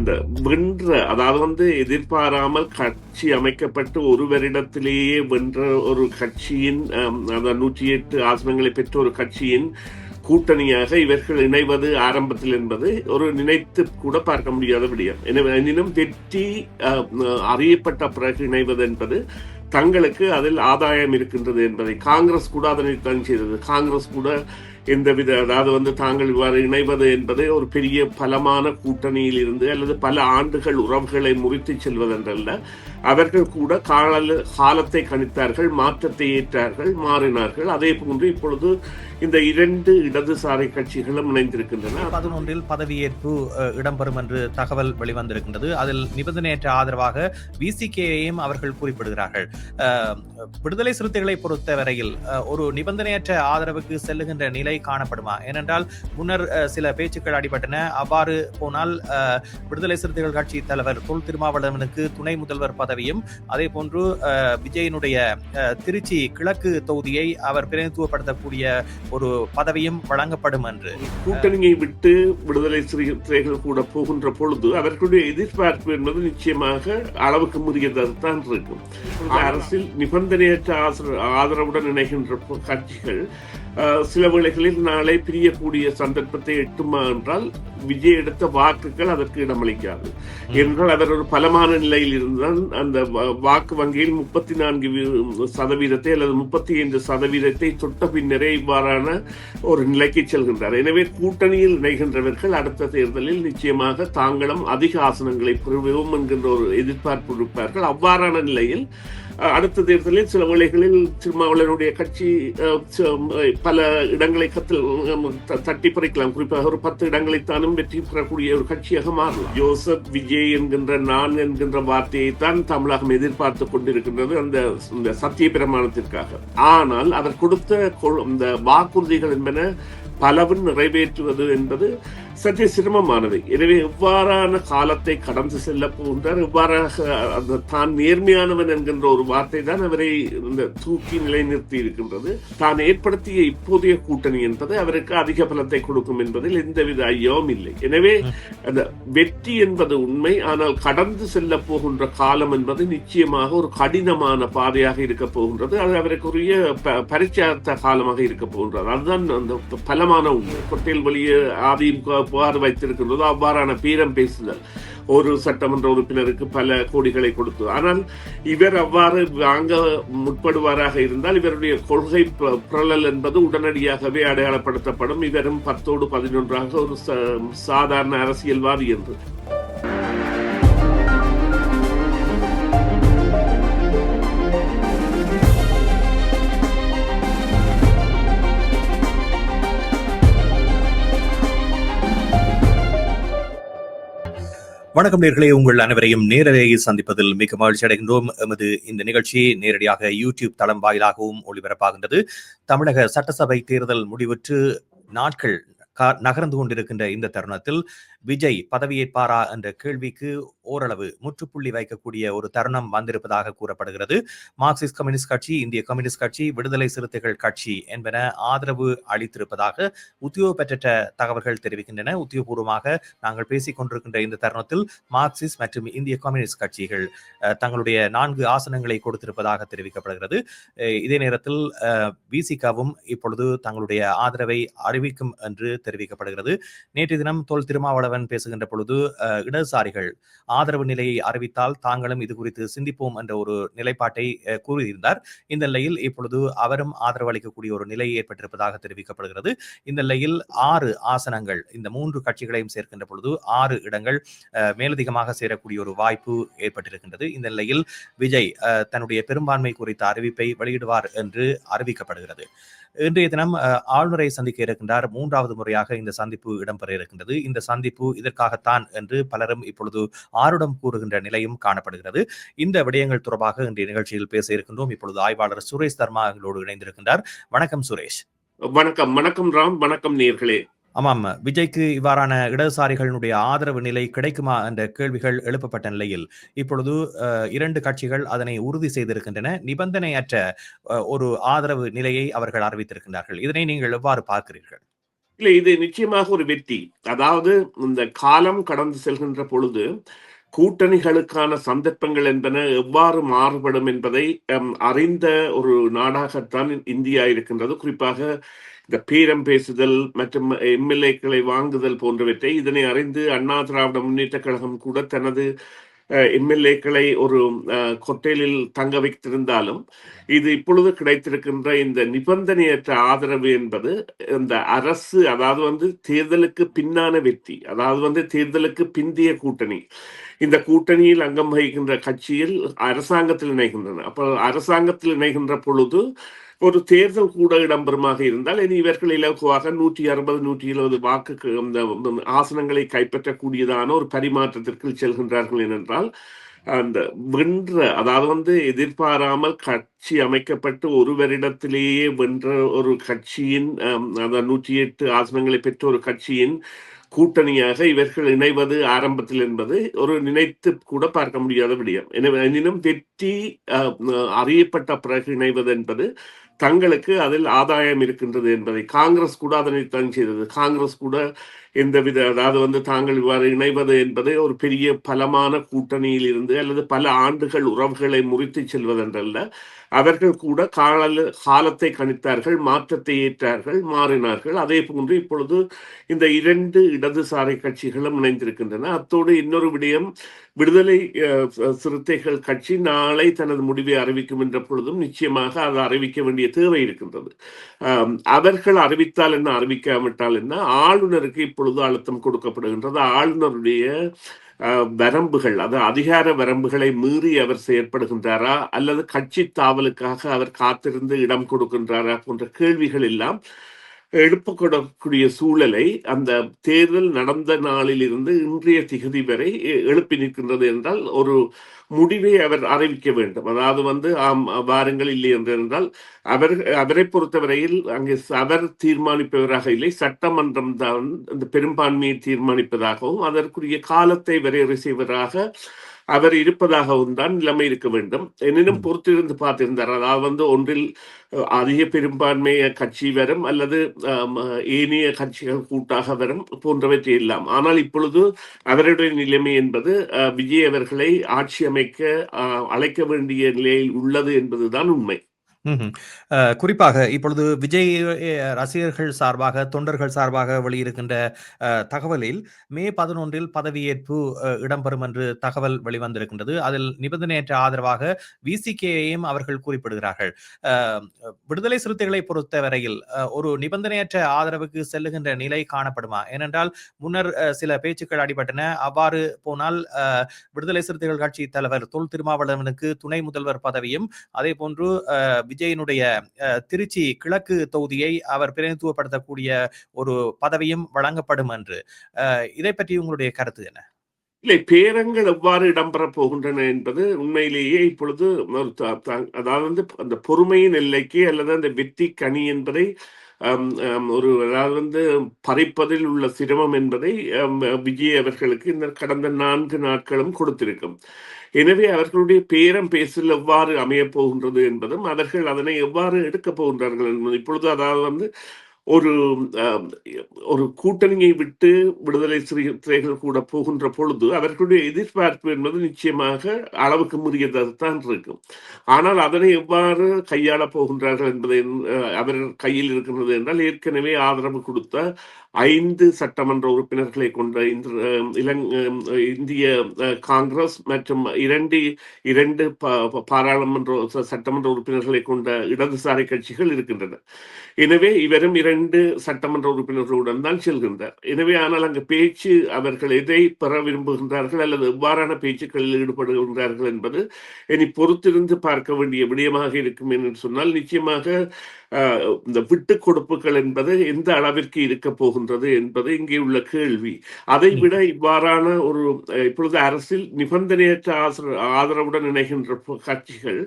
அந்த வென்ற, அதாவது எதிர்பாராமல் கட்சி அமைக்கப்பட்டு ஒரு வருடத்திலேயே வென்ற ஒரு கட்சியின் 108 ஆசனங்களை பெற்ற ஒரு கட்சியின் கூட்டணியாக இவர்கள் இணைவது ஆரம்பத்தில் என்பது ஒரு நினைத்து கூட பார்க்க முடியாத விடயம். எனவே எனினும் வெற்றி அறியப்பட்ட பிறகு இணைவது என்பது தங்களுக்கு அதில் ஆதாயம் இருக்கின்றது என்பதை காங்கிரஸ் கூட அதனைத்தான் செய்தது. காங்கிரஸ் கூட எந்தவித, அதாவது தாங்கள் இவ்வாறு இணைவது என்பது ஒரு பெரிய பலமான கூட்டணியில் இருந்து அல்லது பல ஆண்டுகள் உறவுகளை முறித்து செல்வதென்றல்ல. அவர்கள் கூட காலத்தை கணித்தார்கள், மாற்றத்தை ஏற்றார்கள், மாறினார்கள். அதே போன்று இப்பொழுது இந்த 2 இடதுசாரி கட்சிகளும் இணைந்திருக்கின்றன. 11 பதவியேற்பு இடம்பெறும் என்று தகவல் வெளிவந்திருக்கின்றது. அதில் நிபந்தனையற்ற ஆதரவாக விசிகேயையும் அவர்கள் குறிப்பிடுகிறார்கள். விடுதலை சிறுத்தைகளை பொறுத்த வரையில் ஒரு நிபந்தனையற்ற ஆதரவுக்கு செல்லுகின்ற நிலை காணப்படுமா? ஏனென்றால் முன்னர் சில பேச்சுக்கள் அடிபட்டன. அவ்வாறு போனால் விடுதலை சிறுத்தைகள் கட்சி தலைவர் தொல் திருமாவளவனுக்கு துணை முதல்வர் பதவியும், அதே போன்று விஜயனுடைய திருச்சி கிழக்கு தொகுதியை அவர் பிரதிநிதித்துவப்படுத்தக்கூடிய ஒரு பதவியும் வழங்கப்படும் என்று. கூட்டணியை விட்டு விடுதலை சிறுத்தைகள் கூட போகின்ற பொழுது அவர்களுடைய எதிர்பார்ப்பு என்பது நிச்சயமாக அளவுக்கு முறியதான் இருக்கும். அரசில் நிபந்தனையற்ற ஆதரவுடன் இணைகின்ற கட்சிகள் சில வேளைகளில் நாளை பிரியக்கூடிய சந்தர்ப்பத்தை எட்டுமா என்றால் விஜய் எடுத்த வாக்குகள் அதற்கு இடமளிக்காது. என்றால் அவர் ஒரு பலமான நிலையில் இருந்தால் அந்த வாக்கு வங்கியில் 34% அல்லது 35% தொட்ட பின்னரே இவ்வாறான ஒரு நிலைக்கு செல்கின்றார். எனவே கூட்டணியில் இணைகின்றவர்கள் அடுத்த தேர்தலில் நிச்சயமாக தாங்களும் அதிக ஆசனங்களை பெறுவோம் என்கின்ற ஒரு எதிர்பார்ப்பு இருப்பார்கள். அவ்வாறான நிலையில் அடுத்த தேர்தலில் சில வேளைகளில் திருமாவளவனுடைய கட்சி பல இடங்களை தட்டி பறிக்கலாம். குறிப்பாக ஒரு 10 இடங்களைத்தானும் வெற்றி பெறக்கூடிய ஒரு கட்சியாக மாறலாம். ஜோசப், விஜய் என்கின்ற நான் என்கின்ற வார்த்தையை தான் தமிழகம் எதிர்பார்த்து கொண்டிருக்கின்றது அந்த சத்திய பிரமாணத்திற்காக. ஆனால் அவர் கொடுத்த இந்த வாக்குறுதிகள் என்பன பலவும் நிறைவேற்றுவது என்பது சற்றே சிரமமானது. எனவே எவ்வாறான காலத்தை கடந்து செல்ல போகின்றார், எவ்வாறாக தான் நேர்மையானவன் என்கின்ற ஒரு வார்த்தை தான் அவரை இந்த தூக்கி நிலைநிறுத்தி இருக்கின்றது. தான் ஏற்படுத்திய இப்போதைய கூட்டணி என்பது அவருக்கு அதிக பலத்தை கொடுக்கும் என்பதில் எந்தவித ஐயமும் இல்லை. எனவே அந்த வெற்றி என்பது உண்மை. ஆனால் கடந்து செல்ல போகின்ற காலம் என்பது நிச்சயமாக ஒரு கடினமான பாதையாக இருக்க போகின்றது. அது அவருக்குரிய பரிச்சயத்த காலமாக இருக்க போகின்றது. அதுதான் அந்த பலமான உண்மை. கொட்டையில் வெளியே ஆதியும் புகார் வைத்திருக்கின்றதோ அவ்வாறான பேரம் பேசுதல் ஒரு சட்டமன்ற உறுப்பினருக்கு பல கோடிகளை கொடுத்து. ஆனால் இவர் அவ்வாறு வாங்க முற்படுவாராக இருந்தால் இவருடைய கொள்கை புரளல் என்பது உடனடியாகவே அடையாளப்படுத்தப்படும். இவரும் 10ஓடு 11ஆக ஒரு சாதாரண அரசியல்வாதி என்று. வணக்கம் நேயர்களே, உங்கள் அனைவரையும் நேரலையில் சந்திப்பதில் மிக மகிழ்ச்சி அடைகின்றோம். எமது இந்த நிகழ்ச்சி நேரடியாக யூடியூப் தளம் வாயிலாகவும் ஒளிபரப்பாகின்றது. தமிழக சட்டசபை தேர்தல் முடிவுற்று நாட்கள் நகர்ந்து கொண்டிருக்கின்ற இந்த தருணத்தில் விஜய் பதவியேற்பாரா என்ற கேள்விக்கு ஓரளவு முற்றுப்புள்ளி வைக்கக்கூடிய ஒரு தருணம் வந்திருப்பதாக கூறப்படுகிறது. மார்க்சிஸ்ட் கம்யூனிஸ்ட் கட்சி, இந்திய கம்யூனிஸ்ட் கட்சி, விடுதலை சிறுத்தைகள் கட்சி என்பன ஆதரவு அளித்திருப்பதாக உத்தியோகபெற்ற தகவல்கள் தெரிவிக்கின்றன. உத்தியோகபூர்வமாக நாங்கள் பேசிக் கொண்டிருக்கின்ற இந்த தருணத்தில் மார்க்சிஸ்ட் மற்றும் இந்திய கம்யூனிஸ்ட் கட்சிகள் தங்களுடைய 4 ஆசனங்களை கொடுத்திருப்பதாக தெரிவிக்கப்படுகிறது. இதே நேரத்தில் விசிகாவும் இப்பொழுது தங்களுடைய ஆதரவை அறிவிக்கும் என்று தெரிவிக்கப்படுகிறது. நேற்று தினம் தொல் திருமாவளவன் பேசுகின்ற பொழுது இடதுசாரிகள் ஆதரவு நிலையை அறிவித்தால் தாங்களும் இது குறித்து சிந்திப்போம் என்ற ஒரு நிலைப்பாட்டை கூறியிருந்தார். இந்த நிலையில் இப்பொழுது அவரும் ஆதரவு அளிக்கக்கூடிய ஒரு நிலை ஏற்பட்டிருப்பதாக தெரிவிக்கப்படுகிறது. இந்த நிலையில் 6 ஆசனங்கள், இந்த 3 கட்சிகளையும் சேர்க்கின்ற பொழுது 6 இடங்கள் மேலதிகமாக சேரக்கூடிய ஒரு வாய்ப்பு ஏற்பட்டிருக்கின்றது. இந்த நிலையில் விஜய் தன்னுடைய பெரும்பான்மை குறித்த அறிவிப்பை வெளியிடுவார் என்று அறிவிக்கப்படுகிறது. இன்றைய தினம் ஆளுநரை சந்திக்க இருக்கின்றார். 3வது முறையாக இந்த சந்திப்பு இடம்பெற இருக்கின்றது. இந்த சந்திப்பு இதற்காகத்தான் என்று பலரும் இப்பொழுது ஆருடம் கூறுகின்ற நிலையும் காணப்படுகிறது. இந்த விடயங்கள் தொடர்பாக இன்றைய நிகழ்ச்சியில் பேச இருக்கின்றோம். இப்பொழுது ஆய்வாளர் சுரேஷ் தர்மா எங்களோடு இணைந்திருக்கின்றார். வணக்கம் சுரேஷ். வணக்கம். வணக்கம் ராம். வணக்கம் நேயர்களே. ஆமாம், விஜய்க்கு இவ்வாறான இடதுசாரிகளுடைய ஆதரவு நிலை கிடைக்குமா என்ற கேள்விகள் எழுப்பப்பட்ட நிலையில் இப்பொழுது 2 கட்சிகள் அதனை உறுதி செய்திருக்கின்றன. நிபந்தனையற்ற ஒரு ஆதரவு நிலையை அவர்கள் அறிவித்திருக்கின்றார்கள். இதனை நீங்கள் எவ்வாறு பார்க்கிறீர்கள்? இல்லை, இது நிச்சயமாக ஒரு வெற்றி. அதாவது இந்த காலம் கடந்து செல்கின்ற பொழுது கூட்டணிகளுக்கான சந்தர்ப்பங்கள் என்பன எவ்வாறு மாறுபடும் என்பதை அறிந்த ஒரு நாடாகத்தான் இந்தியா இருக்கின்றது. குறிப்பாக இந்த பேரம் பேசுதல் மற்றும் எம்எல்ஏக்களை வாங்குதல் போன்றவற்றை இதனை அறிந்து அண்ணா திராவிட முன்னேற்ற கழகம் கூட தனது எம்எல்ஏக்களை ஒரு கொட்டையில் தங்க வைத்திருந்தாலும் இது இப்பொழுது கிடைத்திருக்கின்ற இந்த நிபந்தனையற்ற ஆதரவு என்பது இந்த அரசு, அதாவது தேர்தலுக்கு பின்னான வெற்றி, அதாவது தேர்தலுக்கு பிந்திய கூட்டணி. இந்த கூட்டணியில் அங்கம் வகிக்கின்ற கட்சியில் அரசாங்கத்தில் இணைகின்றன. அப்ப அரசாங்கத்தில் இணைகின்ற பொழுது ஒரு தேர்தல் கூட இடம்பெறுமாக இருந்தால் இனி இவர்கள் இலகுவாக 160 170 வாக்கு ஆசனங்களை கைப்பற்றக்கூடியதான ஒரு பரிமாற்றத்திற்கு செல்கின்றார்கள் என்றால் அந்த வென்ற, அதாவது எதிர்பாராமல் கட்சி அமைக்கப்பட்டு ஒரு வருடத்திலேயே வென்ற ஒரு கட்சியின் 108 ஆசனங்களை பெற்ற ஒரு கட்சியின் கூட்டணியாக இவர்கள் இணைவது ஆரம்பத்தில் என்பது ஒரு நினைத்து கூட பார்க்க முடியாத விடயம். எனவே எனினும் வெற்றி அறியப்பட்ட பிறகு இணைவது என்பது தங்களுக்கு அதில் ஆதாயம் இருக்கின்றது என்பதை காங்கிரஸ் கூட அதனைத்தான் செய்தது. காங்கிரஸ் கூட எந்தவித, அதாவது தாங்கள் இவ்வாறு இணைவது என்பது ஒரு பெரிய பலமான கூட்டணியில் இருந்து அல்லது பல ஆண்டுகள் உறவுகளை முறித்து செல்வதென்றல்ல. அவர்கள் கூட காலத்தை கணித்தார்கள், மாற்றத்தை ஏற்றார்கள், மாறினார்கள். அதே போன்று இப்பொழுது இந்த 2 இடதுசாரி கட்சிகளும் இணைந்திருக்கின்றன. அத்தோடு இன்னொரு விடயம், விடுதலை சிறுத்தைகள் கட்சி நாளை தனது முடிவை அறிவிக்கும் என்ற பொழுதும் நிச்சயமாக அதை அறிவிக்க வேண்டிய தேவை இருக்கின்றது. அவர்கள் அறிவித்தால் என்ன, அறிவிக்காவிட்டால் என்ன, ஆளுநருக்கு இப்பொழுது அழுத்தம் கொடுக்கப்படுகின்றது. ஆளுநருடைய வரம்புகள், அது அதிகார வரம்புகளை மீறி அவர் செயற்படுகின்றாரா அல்லது கட்சி தாவலுக்காக அவர் காத்திருந்து இடம் கொடுக்கின்றாரா போன்ற கேள்விகள் எல்லாம் எழுப்பக்கூடக்கூடிய சூழலை அந்த தேர்தல் நடந்த நாளில் இருந்து இன்றைய திகதி வரை எழுப்பி நிற்கின்றது. என்றால் ஒரு முடிவை அவர் அறிவிக்க வேண்டும். அதாவது ஆம் வாருங்கள், இல்லை என்றால் அவரை பொறுத்தவரையில் அங்கே அவர் தீர்மானிப்பவராக இல்லை, சட்டமன்றம் தான் அந்த பெரும்பான்மையை தீர்மானிப்பதாகவும் அதற்குரிய காலத்தை வரையறை செய்வதாக அவர் இருப்பதாகவும் தான் நிலைமை இருக்க வேண்டும். எனினும் பொறுத்திருந்து பார்த்திருந்தார். அதாவது ஒன்றில் அதிக பெரும்பான்மை கட்சி வரும் அல்லது ஏனைய கட்சிகள் கூட்டாக வரும் போன்றவற்றை எல்லாம். ஆனால் இப்பொழுது அவருடைய நிலைமை என்பது விஜய் அவர்களை ஆட்சி அமைக்க அழைக்க வேண்டிய நிலையில் உள்ளது என்பதுதான் உண்மை. குறிப்பாக இப்பொழுது விஜய் ரசிகர்கள் சார்பாக, தொண்டர்கள் சார்பாக வெளியிருக்கின்ற தகவலில் மே 11 பதவியேற்பு இடம்பெறும் என்று தகவல் வெளிவந்திருக்கின்றது. அதில் நிபந்தனையற்ற ஆதரவாக விசிகேயையும் அவர்கள் குறிப்பிடுகிறார்கள். விடுதலை சிறுத்தைகளை பொறுத்தவரையில் ஒரு நிபந்தனையற்ற ஆதரவுக்கு செல்லுகின்ற நிலை காணப்படுமா? ஏனென்றால் முன்னர் சில பேச்சுக்கள் அடிபட்டன. அவ்வாறு போனால் விடுதலை சிறுத்தைகள் கட்சி தலைவர் தொல் திருமாவளவனுக்கு துணை முதல்வர் பதவியும், அதே போன்று விஜயனுடைய திருச்சி கிழக்கு தொகுதியை அவர் பிரதிநிதித்துவப்படுத்தக்கூடிய ஒரு பதவியும் வழங்கப்படும் என்று. இதை பற்றி உங்களுடைய கருத்து என்ன? இல்லை, பேரங்கள் எவ்வாறு இடம்பெறப் போகின்றன என்பது உண்மையிலேயே இப்பொழுது அதாவது அந்த பொறுமையின் எல்லைக்கு அல்லது அந்த வெற்றி கனி என்பதை ஒரு, அதாவது பறிப்பதில் உள்ள சிரமம் என்பதை விஜய் அவர்களுக்கு இந்த கடந்த 4 நாட்களும் கொடுத்திருக்கும். எனவே அவர்களுடைய பேரம் பேசல் எவ்வாறு அமையப் போகின்றது என்பதும் அவர்கள் அதனை எவ்வாறு எடுக்கப் போகின்றார்கள் என்பது இப்பொழுது, அதாவது ஒரு கூட்டணியை விட்டு விடுதலை சிறுத்தைகள் கூட போகின்ற பொழுது அவர்களுடைய எதிர்பார்ப்பு என்பது நிச்சயமாக அளவுக்கு மீறியதான் இருக்கும். ஆனால் அதனை எவ்வாறு கையாளப் போகின்றார்கள் என்பதை அவர் கையில் இருக்கின்றது என்றால், ஏற்கனவே ஆதரவு கொடுத்த 5 சட்டமன்ற உறுப்பினர்களை கொண்ட இந்திய காங்கிரஸ் மற்றும் 2 பாராளுமன்ற சட்டமன்ற உறுப்பினர்களை கொண்ட இடதுசாரி கட்சிகள் இருக்கின்றன. எனவே இவரும் 2 சட்டமன்ற உறுப்பினர்களுடன் தான் செல்கின்றார். எனவே ஆனால் அங்கு பேச்சு, அவர்கள் எதை பெற விரும்புகின்றார்கள் அல்லது எவ்வாறான பேச்சுக்களில் ஈடுபடுகின்றார்கள் என்பது இனி பொறுத்திருந்து பார்க்க வேண்டிய விடயமாக இருக்கும் என்று சொன்னால், நிச்சயமாக இந்த விட்டு கொடுப்புகள் என்பது எந்த அளவிற்கு இருக்க போகின்றது என்பது இங்கே உள்ள கேள்வி. அதை விட இவ்வாறான ஒரு இப்பொழுது அரசில் நிபந்தனையற்ற ஆதரவுடன் இணைகின்ற கட்சிகள்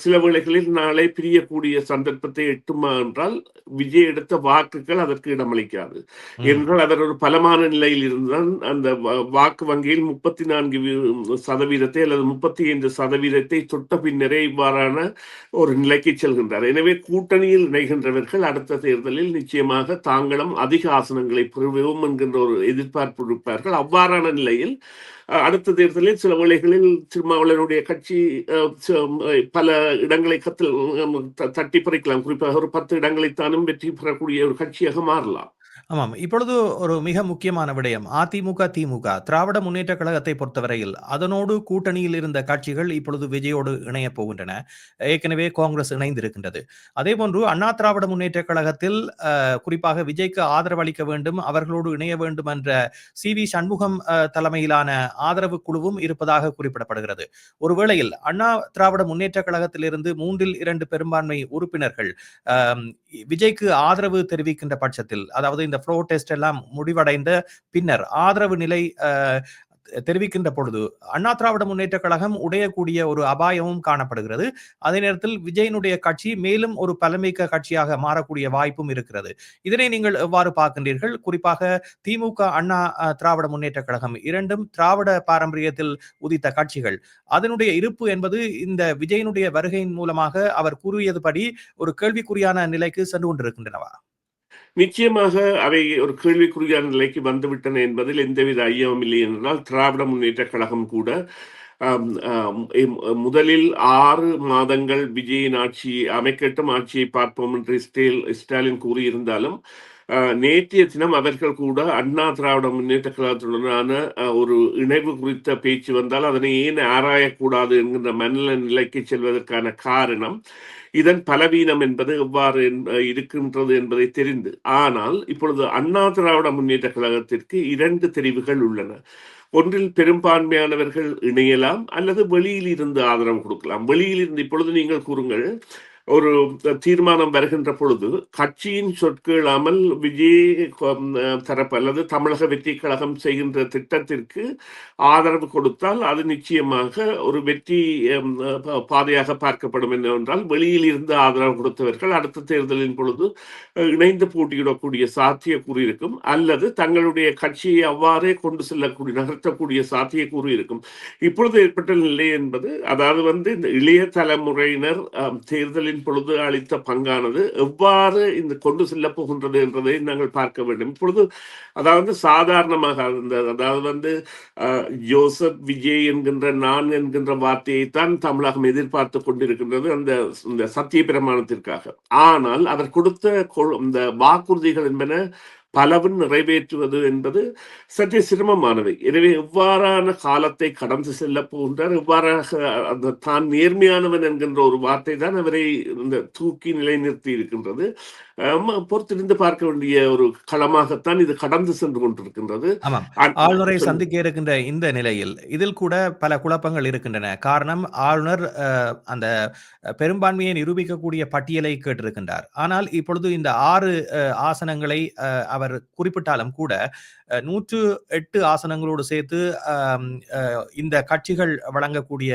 சில வேளைகளில் நாளை பிரியக்கூடிய சந்தர்ப்பத்தை எட்டுமா என்றால் விஜய் எடுத்த வாக்குகள் அதற்கு இடமளிக்காது. என்றால் அவர் ஒரு பலமான நிலையில் இருந்தால் அந்த வாக்கு வங்கியில் 34% அல்லது 35% தொட்ட பின்னரே இவ்வாறான ஒரு நிலைக்கு செல்கின்றார். எனவே கூட்டணியில் இணைகின்றவர்கள் அடுத்த தேர்தலில் நிச்சயமாக தாங்களும் அதிக ஆசனங்களை பெறுவோம் என்கின்ற ஒரு எதிர்பார்ப்பு இருப்பார்கள். அவ்வாறான நிலையில் அடுத்த தேர்தலில் சில வேளைகளில் திருமாவளவனுடைய கட்சி பல இடங்களை தட்டி பறிக்கலாம். குறிப்பாக ஒரு 10 இடங்களைத்தானும் வெற்றி பெறக்கூடிய ஒரு கட்சியாக மாறலாம். ஆமாம். இப்பொழுது ஒரு மிக முக்கியமான விடயம். அதிமுக, திமுக, திராவிட முன்னேற்றக் கழகத்தை பொறுத்தவரையில் அதனோடு கூட்டணியில் இருந்த கட்சிகள் இப்பொழுது விஜயோடு இணையப் போகின்றன. ஏற்கனவே காங்கிரஸ் இணைந்திருக்கின்றது. அதேபோன்று அண்ணா திராவிட முன்னேற்றக் கழகத்தில் குறிப்பாக விஜய்க்கு ஆதரவு அளிக்க வேண்டும், அவர்களோடு இணைய வேண்டும் என்ற சி.வி. சண்முகம் தலைமையிலான ஆதரவு குழுவும் இருப்பதாக குறிப்பிடப்படுகிறது. ஒருவேளையில் அண்ணா திராவிட முன்னேற்றக் கழகத்திலிருந்து 3/2 பெரும்பான்மை உறுப்பினர்கள் விஜய்க்கு ஆதரவு தெரிவிக்கின்ற பட்சத்தில், அதாவது இந்த ஃப்ளோ டெஸ்ட் எல்லாம் முடிவடைந்த பின்னர் ஆதரவு நிலை தெரிவிக்கின்ற பொழுது அண்ணா திராவிட முன்னேற்ற கழகம் உடையக்கூடிய ஒரு அபாயமும் காணப்படுகிறது. அதே நேரத்தில் விஜயனுடைய கட்சி மேலும் ஒரு பலமிக்க கட்சியாக மாறக்கூடிய வாய்ப்பும் இருக்கிறது. இதனை நீங்கள் எவ்வாறு பார்க்கின்றீர்கள்? குறிப்பாக திமுக, அண்ணா திராவிட முன்னேற்ற கழகம் இரண்டும் திராவிட பாரம்பரியத்தில் உதித்த கட்சிகள். அதனுடைய இருப்பு என்பது இந்த விஜயனுடைய வருகையின் மூலமாக அவர் கூறியதுபடி ஒரு கேள்விக்குறியான நிலைக்கு சென்று கொண்டிருக்கின்றனவா? நிச்சயமாக அவை ஒரு கேள்விக்குறியான நிலைக்கு வந்துவிட்டன என்பதில் எந்தவித ஐயமும் இல்லை. என்றால் திராவிட முன்னேற்ற கழகம் கூட முதலில் 6 மாதங்கள் விஜயின் ஆட்சி அமைக்கட்டும், ஆட்சியை பார்ப்போம் என்று ஸ்டாலின் கூறியிருந்தாலும் நேற்றைய தினம் அவர்கள் கூட அண்ணா திராவிட முன்னேற்ற கழகத்துடனான ஒரு இணைவு குறித்த பேச்சு வந்தால் அதனை ஏன் ஆராயக்கூடாது என்கின்ற மனநல நிலைக்கு செல்வதற்கான காரணம் இதன் பலவீனம் என்பது எவ்வாறு இருக்கின்றது என்பதை தெரிந்து. ஆனால் இப்பொழுது அண்ணா திராவிட முன்னேற்ற கழகத்திற்கு 2 தெரிவுகள் உள்ளன. ஒன்றில் பெரும்பான்மையானவர்கள் இணையலாம் அல்லது வெளியில் இருந்து ஆதரவு கொடுக்கலாம். வெளியில் இருந்து இப்பொழுது நீங்கள் கூறுங்கள், ஒரு தீர்மானம் வருகின்ற பொழுது கட்சியின் சொற்கேளாமல் விஜய் தரப்பு அல்லது தமிழக வெற்றி கழகம் செய்கின்ற திட்டத்திற்கு ஆதரவு கொடுத்தால் அது நிச்சயமாக ஒரு வெற்றி பாதையாக பார்க்கப்படும். என்னவென்றால் வெளியில் இருந்து ஆதரவு கொடுத்தவர்கள் அடுத்த தேர்தலின் பொழுது இணைந்து போட்டியிடக்கூடிய சாத்தியக்கூறு இருக்கும், அல்லது தங்களுடைய கட்சியை அவ்வாறே கொண்டு செல்லக்கூடிய நகர்த்தக்கூடிய சாத்தியக்கூறு இருக்கும். இப்பொழுது ஏற்பட்ட நிலை என்பது, அதாவது இந்த இளைய தலைமுறையினர் தேர்தலில் பொழுது அளித்த பங்கானது எவ்வாறு இந்த கொண்டு செல்ல போகின்றது என்பதை நாங்கள் பார்க்க வேண்டும். இப்பொழுது அதாவது சாதாரணமாக அதாவது ஜோசப் விஜய் என்கின்ற நான் என்கின்ற வார்த்தையைத்தான் தமிழகம் எதிர்பார்த்து கொண்டிருக்கின்றது அந்த சத்திய பிரமாணத்திற்காக. ஆனால் அவர் கொடுத்த இந்த வாக்குறுதிகள் என்பன பலவும் நிறைவேற்றுவது என்பது சற்றே சிரமமானவை. எனவே எவ்வாறான காலத்தை கடந்து செல்ல போகின்றார், எவ்வாறாக தான் நேர்மையானவன் என்கின்ற ஒரு வார்த்தை தான் அவரை இந்த தூக்கி நிலைநிறுத்தி இருக்கின்றது. பொறுத்திருந்து பார்க்க வேண்டிய ஒரு களமாகத்தான் இது கடந்து சென்று கொண்டிருக்கின்றது. ஆளுநரை சந்திக்க இருக்கின்ற இந்த நிலையில் இதில் கூட பல குழப்பங்கள் இருக்கின்றன. காரணம், ஆளுநர் அந்த பெரும்பான்மையை நிரூபிக்கக்கூடிய பட்டியலை கேட்டிருக்கின்றார். ஆனால் இப்பொழுது இந்த 6 ஆசனங்களை அவர் குறிப்பிட்டாலும் கூட 108 ஆசனங்களோடு சேர்த்து இந்த கட்சிகள் வழங்கக்கூடிய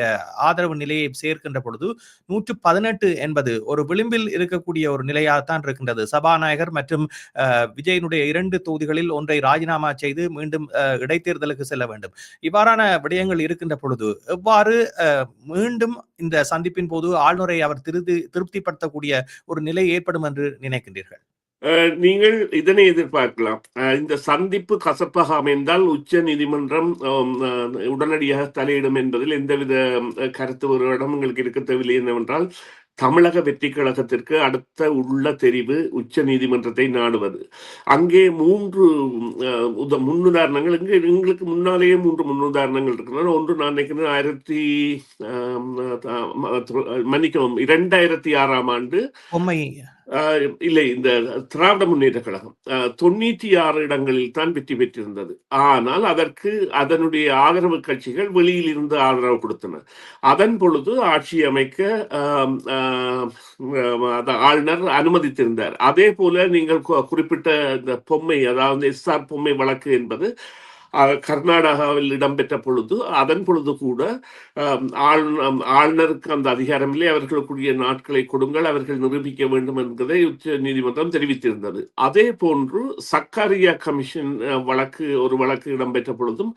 ஆதரவு நிலையை சேர்க்கின்ற பொழுது 118 என்பது ஒரு விளிம்பில் இருக்கக்கூடிய ஒரு நிலையாகத்தான் இருக்கின்றது. சபாநாயகர் மற்றும் விஜயனுடைய 2 தொகுதிகளில் ஒன்றை ராஜினாமா செய்து மீண்டும் இடைத்தேர்தலுக்கு செல்ல வேண்டும். இவ்வாறான விடயங்கள் இருக்கின்ற பொழுது எவ்வாறு மீண்டும் இந்த சந்திப்பின் போது ஆளுநரை அவர் திருப்திப்படுத்தக்கூடிய ஒரு நிலை ஏற்படும் என்று நினைக்கின்றீர்கள்? நீங்கள் இதனை எதிர்பார்க்கலாம். இந்த சந்திப்பு கசப்பாக அமைந்தால் உச்ச நீதிமன்றம் உடனடியாக தலையிடும் என்பதில் எந்தவித கருத்து ஒரு இடம் உங்களுக்கு இருக்க தேவையில்லை. என்னவென்றால் தமிழக வெற்றி கழகத்திற்கு அடுத்த உள்ள தெரிவு உச்ச நீதிமன்றத்தை நாடுவது. அங்கே 3 முன்னுதாரணங்கள் எங்களுக்கு முன்னாலேயே 3 முன்னுதாரணங்கள் இருக்கின்றன. ஒன்று நான் நினைக்கிறேன் 2006ஆம் ஆண்டு இல்லை, இந்த திராவிட முன்னேற்ற கழகம் 96 இடங்களில் தான் வெற்றி பெற்றிருந்தது. ஆனால் அதற்கு அதனுடைய ஆதரவு கட்சிகள் வெளியில் இருந்து ஆதரவு கொடுத்தன. அதன் பொழுது ஆட்சி அமைக்க ஆளுநர் அனுமதித்திருந்தார். அதே போல நீங்கள் குறிப்பிட்ட இந்த பொம்மை, அதாவது SR பொம்மை வழக்கு என்பது கர்நாடகாவில் இடம்பெற்ற பொழுது அதன் பொழுது கூட ஆளுநருக்கு அந்த அதிகாரம் இல்லை, அவர்களுக்குரிய நாட்களை கொடுங்கள், அவர்கள் நிரூபிக்க வேண்டும் என்பதை உச்ச நீதிமன்றம் தெரிவித்திருந்தது. அதே போன்று சக்காரியா கமிஷன் ஒரு வழக்கு இடம்பெற்ற பொழுதும்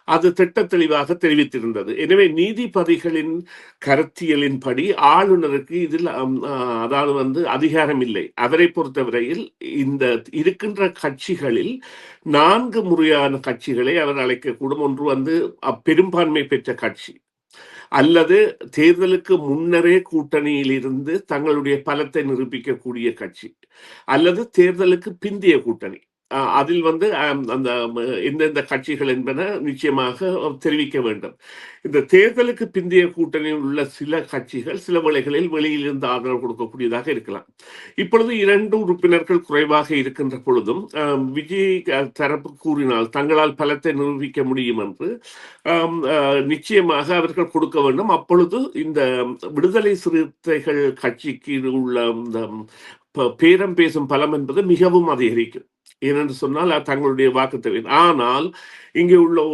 அது திட்ட தெளிவாக தெரிவித்திருந்தது. எனவே நீதிபதிகளின் கருத்தியலின்படி ஆளுநருக்கு இதில் அதாவது அதிகாரம் இல்லை. அவரை பொறுத்தவரையில் இந்த இருக்கின்ற கட்சிகளில் 4 முறையான கட்சிகளை அவர் அழைக்கக்கூடும். ஒன்று பெரும்பான்மை பெற்ற கட்சி, அல்லது தேர்தலுக்கு முன்னரே கூட்டணியில் இருந்து தங்களுடைய பலத்தை நிரூபிக்கக்கூடிய கட்சி, அல்லது தேர்தலுக்கு பிந்திய கூட்டணி. அதில் அந்த எந்தெந்த கட்சிகள் என்பன நிச்சயமாக தெரிவிக்க வேண்டும். இந்த தேர்தலுக்கு பிந்தைய கூட்டணியில் உள்ள சில கட்சிகள் சில வேளைகளில் வெளியிலிருந்து ஆதரவு கொடுக்கக்கூடியதாக இருக்கலாம். இப்பொழுது 2 உறுப்பினர்கள் குறைவாக இருக்கின்ற பொழுதும் விஜய் தரப்பு கூறினால் தங்களால் பலத்தை நிரூபிக்க முடியும் என்று நிச்சயமாக அவர்கள் கொடுக்க வேண்டும். அப்பொழுது இந்த விடுதலை சிறுத்தைகள் கட்சிக்கு உள்ள இந்த பேரம் பேசும் பலம் என்பது மிகவும் அதிகரிக்கும். ஏனென்று சொன்னால் தங்களுடைய வாக்கு தேவை. ஆனால் இங்கே உள்ள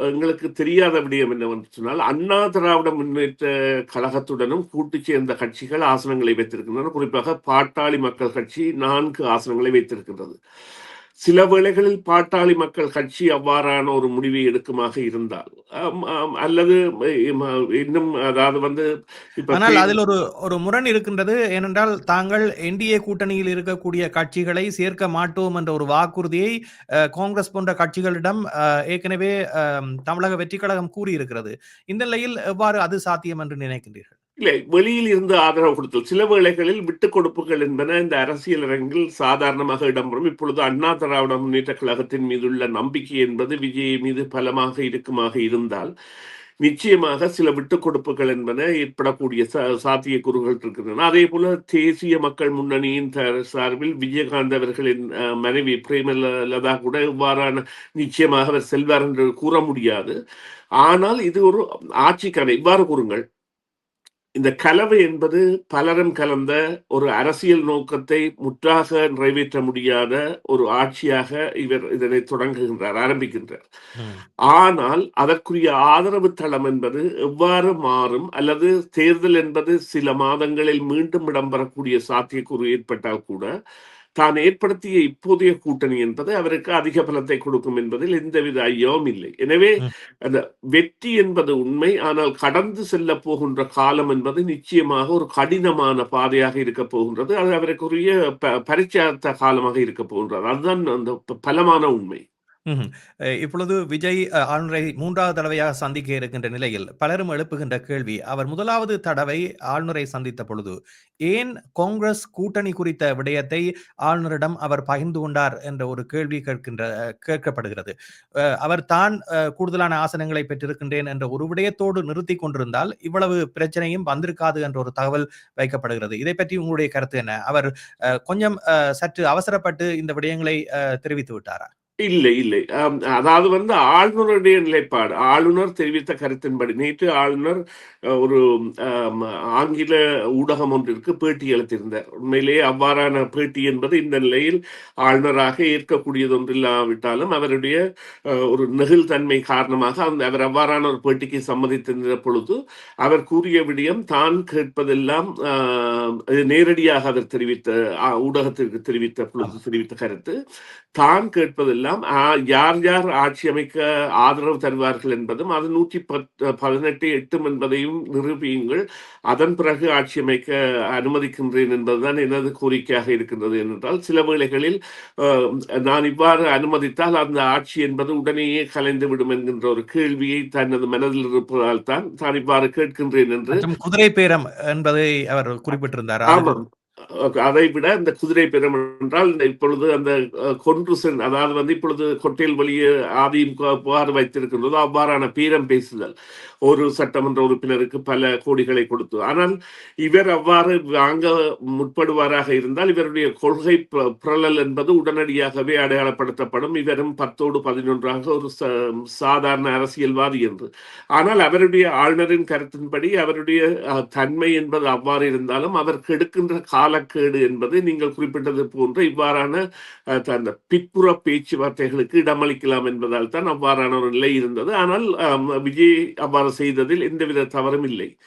எங்களுக்கு தெரியாத விடயம் என்னவென்று சொன்னால், அண்ணா திராவிட முன்னேற்ற கழகத்துடனும் கூட்டு சேர்ந்த கட்சிகள் ஆசனங்களை வைத்திருக்கின்றன. குறிப்பாக பாட்டாளி மக்கள் கட்சி 4 ஆசனங்களை வைத்திருக்கின்றது. சில வேளைகளில் பாட்டாளி மக்கள் கட்சி அவ்வாறான ஒரு முடிவை எடுக்குமாக இருந்தால், அல்லது இன்னும் அதாவது ஆனால் அதில் ஒரு முரண் இருக்கின்றது. ஏனென்றால் தாங்கள் என்டிஏ கூட்டணியில் இருக்கக்கூடிய கட்சிகளை சேர்க்க மாட்டோம் என்ற ஒரு வாக்குறுதியை காங்கிரஸ் போன்ற கட்சிகளிடம் ஏற்கனவே தமிழக வெற்றி கழகம் கூறியிருக்கிறது. இந்த நிலையில் எவ்வாறு அது சாத்தியம் என்று நினைக்கின்றீர்கள்? இல்லை, வெளியில் இருந்து ஆதரவு கொடுத்தல் சில வேளைகளில் விட்டுக் கொடுப்புகள் என்பன இந்த அரசியல் அரங்கில் சாதாரணமாக இடம்பெறும். இப்பொழுது அண்ணா திராவிட முன்னேற்ற கழகத்தின் மீதுள்ள நம்பிக்கை என்பது விஜய் மீது பலமாக இருக்குமாக இருந்தால் நிச்சயமாக சில விட்டுக் கொடுப்புகள் என்பன ஏற்படக்கூடிய சாத்தியக்கூறுகள் இருக்கின்றன. அதே போல தேசிய மக்கள் முன்னணியின் சார்பில் விஜயகாந்த் அவர்களின் மனைவி பிரேமலதா கூட இவ்வாறான நிச்சயமாக அவர் செல்வார் என்று கூற முடியாது. ஆனால் இது ஒரு ஆட்சிக்கான இவ்வாறு கூறுங்கள், இந்த கலவை என்பது பலரும் கலந்த ஒரு அரசியல் நோக்கத்தை முற்றாக நிறைவேற்ற முடியாத ஒரு ஆட்சியாக இவர் இதனை ஆரம்பிக்கின்றார். ஆனால் அதற்குரிய ஆதரவு தளம் என்பது எவ்வாறு மாறும், அல்லது தேர்தல் என்பது சில மாதங்களில் மீண்டும் இடம்பெறக்கூடிய சாத்தியக்கூறு ஏற்பட்டால் கூட தான் ஏற்படுத்திய இப்போதைய கூட்டணி என்பது அவருக்கு அதிக பலத்தை கொடுக்கும் என்பதில் எந்தவித ஐயமும் இல்லை. எனவே அந்த வெற்றி என்பது உண்மை. ஆனால் கடந்து செல்ல போகின்ற காலம் என்பது நிச்சயமாக ஒரு கடினமான பாதையாக இருக்க போகின்றது. அது அவருக்குரிய பரிச்சயத்த காலமாக இருக்க போகின்றது. அதுதான் அந்த பலமான உண்மை. இப்பொழுது விஜய் ஆளுநரை 3வது தடவையாக சந்திக்க இருக்கின்ற நிலையில் பலரும் எழுப்புகின்ற கேள்வி, அவர் முதலாவது தடவை ஆளுநரை சந்தித்த பொழுது ஏன் காங்கிரஸ் கூட்டணி குறித்த விடயத்தை ஆளுநரிடம் அவர் பகிர்ந்து கொண்டார் என்ற ஒரு கேள்வி கேட்கப்படுகிறது. அவர் தான் கூடுதலான ஆசனங்களை பெற்றிருக்கின்றேன் என்ற ஒரு விடயத்தோடு நிறுத்தி கொண்டிருந்தால் இவ்வளவு பிரச்சனையும் வந்திருக்காது என்ற ஒரு தகவல் வைக்கப்படுகிறது. இதை பற்றி உங்களுடைய கருத்து என்ன? அவர் கொஞ்சம் சற்று அவசரப்பட்டு இந்த விடயங்களை தெரிவித்து விட்டாரா? இல்லை இல்லை, அதாவது ஆளுநருடைய நிலைப்பாடு, ஆளுநர் தெரிவித்த கருத்தின்படி நேற்று ஆளுநர் ஒரு ஆங்கில ஊடகம் ஒன்றிற்கு பேட்டி அளித்திருந்தார். உண்மையிலேயே அவ்வாறான பேட்டி என்பது இந்த நிலையில் ஆளுநராக ஏற்கக்கூடியது ஒன்றில்லாவிட்டாலும் அவருடைய ஒரு நெகிழ்தன்மை காரணமாக அவர் அவ்வாறான ஒரு பேட்டிக்கு சம்மதித்திருந்த பொழுது அவர் கூறிய விடயம் தான் கேட்பதெல்லாம் நேரடியாக அவர் தெரிவித்த ஊடகத்திற்கு தெரிவித்த கருத்து, தான் கேட்பதெல்லாம் யார் யார் ஆட்சி அமைக்க ஆதரவு தருவார்கள் என்பதும் அது 118 எட்டும் என்பதையும் நிரூபியுங்கள், அதன் பிறகு ஆட்சி அமைக்க அனுமதிக்கின்றேன் என்பதுதான் எனது கோரிக்கையாக இருக்கின்றது. என்றால் சில வேளைகளில் நான் இவ்வாறு அனுமதித்தால் அந்த ஆட்சி என்பது உடனேயே கலைந்து விடும் என்கின்ற ஒரு கேள்வியை தனது மனதில் இருப்பதால் தான் இவ்வாறு கேட்கின்றேன் என்று குதிரை பேரம் என்பதை அவர் குறிப்பிட்டிருந்தார். ஆமாம், அதை விட இந்த குதிரை பேரம் என்றால் இப்பொழுது அந்த கொன்று அதாவது இப்பொழுது கொட்டையில் வழியே ஆதியும் புகார் வைத்திருக்கின்றதோ அவ்வாறான பேரம் பேசுதல், ஒரு சட்டமன்ற உறுப்பினருக்கு பல கோடிகளை கொடுத்து. ஆனால் இவர் அவ்வாறு வாங்க முற்படுவாராக இருந்தால் இவருடைய கொள்கை புரளல் என்பது உடனடியாகவே அடையாளப்படுத்தப்படும். இவரும் 10ஓடு 11ஆக ஒரு சாதாரண அரசியல்வாதி என்று. ஆனால் அவருடைய ஆளுநரின் கருத்தின்படி அவருடைய தன்மை என்பது அவ்வாறு இருந்தாலும் அவர் கெடுக்கின்ற கால தரக்கேடு என்பது நீங்கள் குறிப்பிட்டது போன்ற இவ்வாறான அந்த பிற்புற பேச்சுவார்த்தைகளுக்கு இடமளிக்கலாம் என்பதால் தான் அவ்வாறான ஒரு நிலை இருந்தது. ஆனால் விஜய் அவ்வாறு செய்ததில் எந்தவித தவறும் இல்லை.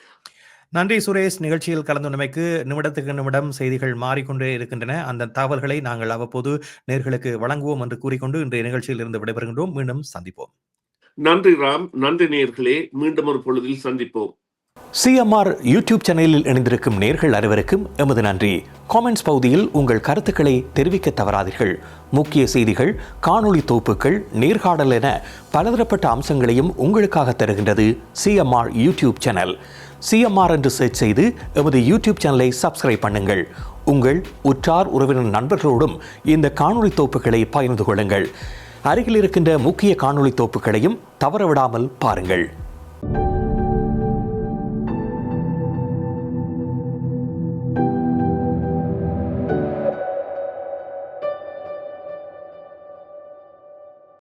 நன்றி சுரேஷ். நிகழ்ச்சியில் கலந்துள்ளமைக்கு நிமிடத்துக்கு நிமிடம் செய்திகள் மாறிக்கொண்டே இருக்கின்றன. அந்த தகவல்களை நாங்கள் அவ்வப்போது நேர்களுக்கு வழங்குவோம் என்று கூறிக்கொண்டு இன்றைய நிகழ்ச்சியில் இருந்து விடைபெறுகின்றோம். மீண்டும் சந்திப்போம். நன்றி ராம். நன்றி நேயர்களே. மீண்டும் ஒரு பொழுதில் சந்திப்போம். CMR யூடியூப் சேனலில் இணைந்திருக்கும் நேர்கள் அனைவருக்கும் எமது நன்றி. காமெண்ட்ஸ் பகுதியில் உங்கள் கருத்துக்களை தெரிவிக்க தவறாதீர்கள். முக்கிய செய்திகள், காணொளி தொகுப்புகள், நேர்காணல் என பலதரப்பட்ட அம்சங்களையும் உங்களுக்காக தருகின்றது CMR யூடியூப் சேனல். CMR என்று சர்ச் செய்து எமது யூடியூப் சேனலை சப்ஸ்கிரைப் பண்ணுங்கள். உங்கள் உற்றார் உறவினர் நண்பர்களோடும் இந்த காணொளி தொகுப்புகளை பகிர்ந்து கொள்ளுங்கள். அருகில் இருக்கின்ற முக்கிய காணொளி தொகுப்புகளையும் தவறவிடாமல் பாருங்கள்.